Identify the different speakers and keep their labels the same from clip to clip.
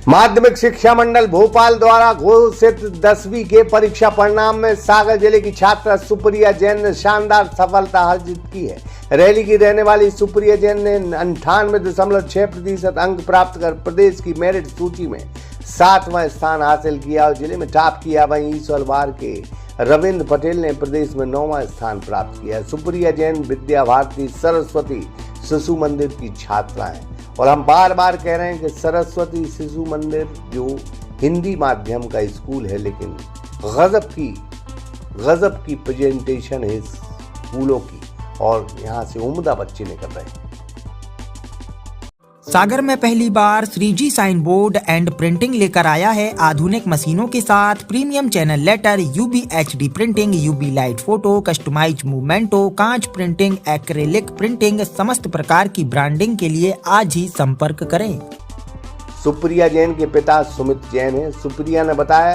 Speaker 1: माध्यमिक शिक्षा मंडल भोपाल द्वारा घोषित 10वीं के परीक्षा परिणाम में सागर जिले की छात्रा सुप्रिया जैन ने शानदार सफलता हासिल की है। रैली की रहने वाली सुप्रिया जैन ने 98.6% अंक प्राप्त कर प्रदेश की मेरिट सूची में 7वां स्थान हासिल किया और जिले में टॉप किया। वहीं ईश्वरवार के रविंद्र पटेल ने प्रदेश में 9वां स्थान प्राप्त किया। सुप्रिया जैन विद्या भारती सरस्वती शिशु मंदिर की छात्रा है और हम बार बार कह रहे हैं कि सरस्वती शिशु मंदिर जो हिंदी माध्यम का स्कूल है, लेकिन गजब की प्रेजेंटेशन है स्कूलों की और यहाँ से उम्दा बच्चे निकल रहे हैं।
Speaker 2: सागर में पहली बार 3G sign board and printing लेकर आया है। आधुनिक मशीनों के साथ premium channel letter, UV HD printing, UV light photo, customize memento, कांच प्रिंटिंग, एक्रेलिक प्रिंटिंग, समस्त प्रकार की ब्रांडिंग के लिए आज ही संपर्क करें।
Speaker 1: सुप्रिया जैन के पिता सुमित जैन है। सुप्रिया ने बताया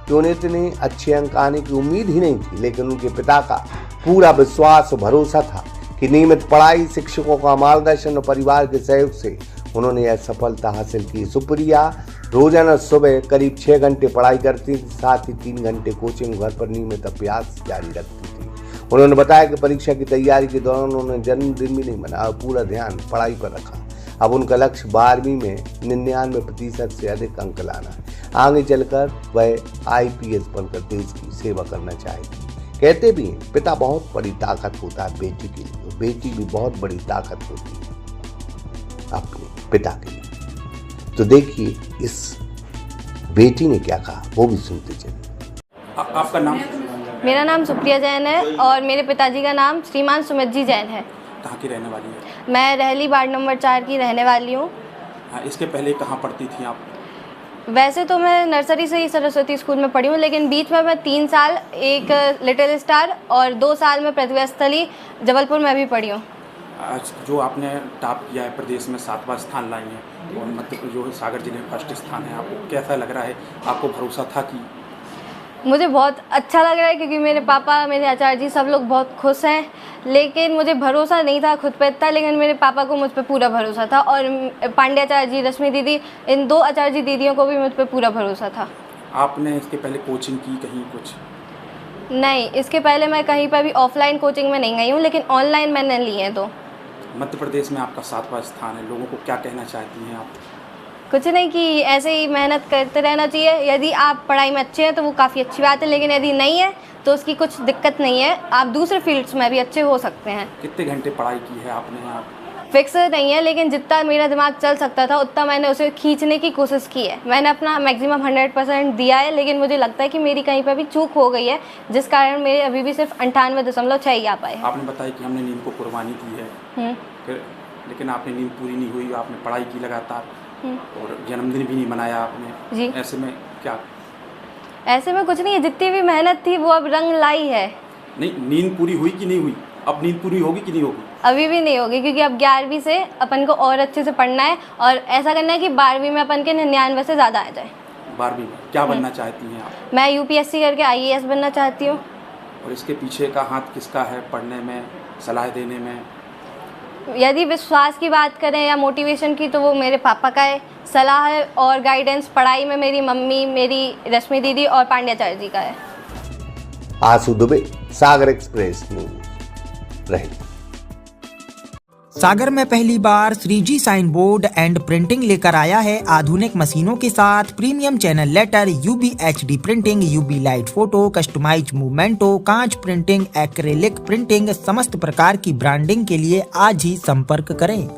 Speaker 1: कि उन्हें इतने अच्छे अंक आने की उम्मीद ही नहीं थी, लेकिन उनके पिता का पूरा विश्वास और भरोसा था कि नियमित पढ़ाई, शिक्षकों का मार्गदर्शन और परिवार के सहयोग से उन्होंने यह सफलता हासिल की। सुप्रिया रोजाना सुबह करीब 6 घंटे पढ़ाई करती थी, साथ ही 3 घंटे कोचिंग घर पर नियमित अभ्यास जारी रखती थी। उन्होंने बताया कि परीक्षा की तैयारी के दौरान उन्होंने जन्मदिन भी नहीं मनाया और पूरा ध्यान पढ़ाई पर रखा। अब उनका लक्ष्य 12वीं में 99% से अधिक अंक लाना है। आगे चलकर वह IPS बनकर देश की सेवा करना चाहेगी। कहते भी हैं पिता बहुत बड़ी ताकत होता है बेटी के लिए, बेटी भी बहुत बड़ी ताकत होती है अपने पिता के लिए। तो देखिए इस बेटी ने क्या कहा, वो भी सुनते चलिए।
Speaker 3: आपका नाम?
Speaker 4: मेरा नाम सुप्रिया जैन है और मेरे पिताजी का नाम श्रीमान सुमित जी जैन है।
Speaker 3: कहाँ की रहने वाली है?
Speaker 4: मैं रहली वार्ड नंबर 4 की रहने वाली हूँ।
Speaker 3: हाँ, इसके पहले कहाँ पढ़ती थी आप?
Speaker 4: वैसे तो मैं नर्सरी से ही सरस्वती स्कूल में पढ़ी हूँ, लेकिन बीच में मैं 3 साल एक लिटिल स्टार और 2 साल में प्रतिभा स्थली जबलपुर में भी पढ़ी हूँ।
Speaker 3: आज जो आपने टॉप किया है, प्रदेश में 7वां स्थान लाई है और मतलब जो सागर जिले में 1st स्थान है, आपको कैसा लग रहा है? आपको भरोसा था कि?
Speaker 4: मुझे बहुत अच्छा लग रहा है क्योंकि मेरे पापा, मेरे आचार्य जी सब लोग बहुत खुश हैं, लेकिन मुझे भरोसा नहीं था खुद पे इतना, लेकिन मेरे पापा को मुझ पे पूरा भरोसा था और पांडे आचार्य जी, रश्मि दीदी, इन 2 आचार्य जी दीदियों को भी मुझ पे पूरा भरोसा था।
Speaker 3: आपने इसके पहले कोचिंग की कहीं कुछ?
Speaker 4: नहीं, इसके पहले मैं कहीं पर भी ऑफलाइन कोचिंग में नहीं गई हूँ, लेकिन ऑनलाइन मैंने ली है। तो
Speaker 3: मध्य प्रदेश में आपका 7वां स्थान है, लोगों को क्या कहना चाहती हैं आप?
Speaker 4: कुछ नहीं कि ऐसे ही मेहनत करते रहना चाहिए। यदि आप पढ़ाई में अच्छे हैं तो वो काफ़ी अच्छी बात है, लेकिन यदि नहीं है तो उसकी कुछ दिक्कत नहीं है, आप दूसरे फील्ड्स में भी अच्छे हो सकते हैं।
Speaker 3: कितने घंटे पढ़ाई की है आपने? आप
Speaker 4: फिक्स नहीं है, लेकिन जितना मेरा दिमाग चल सकता था उतना मैंने उसे खींचने की कोशिश की है। मैंने अपना मैक्सिमम 100% दिया है, लेकिन मुझे लगता है कि मेरी कहीं पर भी चूक हो गई है, जिस कारण मेरे अभी भी सिर्फ 98.6 ही आ पाए।
Speaker 3: आपने बताया कि हमने नींद को कुर्बानी दी है, लेकिन आपने नींद पूरी नहीं हुई, आपने पढ़ाई की लगातार और जन्मदिन भी नहीं मनाया आपने
Speaker 4: जी।
Speaker 3: ऐसे में क्या?
Speaker 4: ऐसे में कुछ नहीं है, जितनी भी मेहनत थी वो अब रंग लाई है।
Speaker 3: नहीं, नींद पूरी हुई कि नहीं हुई? अब नींद पूरी होगी कि नहीं होगी?
Speaker 4: अभी भी नहीं होगी, क्योंकि अब 11वीं से अपन को और अच्छे से पढ़ना है और ऐसा करना है कि 12वीं में अपन के 99 से ज़्यादा आ जाए।
Speaker 3: 12वीं में क्या बनना चाहती हैं आप?
Speaker 4: मैं UPSC करके IAS बनना चाहती हूँ।
Speaker 3: और इसके पीछे का हाथ किसका है पढ़ने में, सलाह देने में?
Speaker 4: यदि विश्वास की बात करें या मोटिवेशन की तो वो मेरे पापा का है। सलाह है और गाइडेंस पढ़ाई में मेरी मम्मी, मेरी रश्मि दीदी और पांड्याचार्य जी का है।
Speaker 1: Ashu Dubey, Sagar express news, Rahli.
Speaker 2: सागर में पहली बार 3G sign board and printing लेकर आया है। आधुनिक मशीनों के साथ premium channel letter, UV HD printing, UV light photo, customize memento, कांच प्रिंटिंग, एक्रेलिक प्रिंटिंग, समस्त प्रकार की ब्रांडिंग के लिए आज ही संपर्क करें।